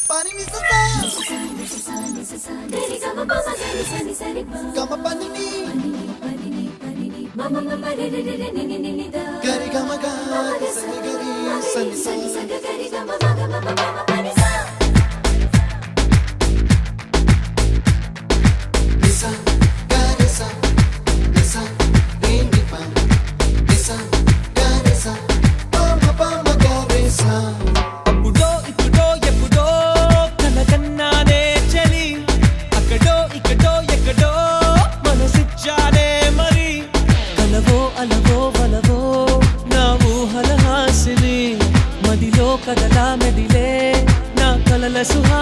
pani ni sa sa gari gama pa ma gari sa ni sa ri pa gama pani ni mama mama re re re ni ni ni da gari gama ga sa ni gari sa ni sa gari gama ma ga ma ma pani sa nisa gari sa nisa re ni pa nisa gari sa pa ma gari sa కదలా మెదిలే నా కలల సుహా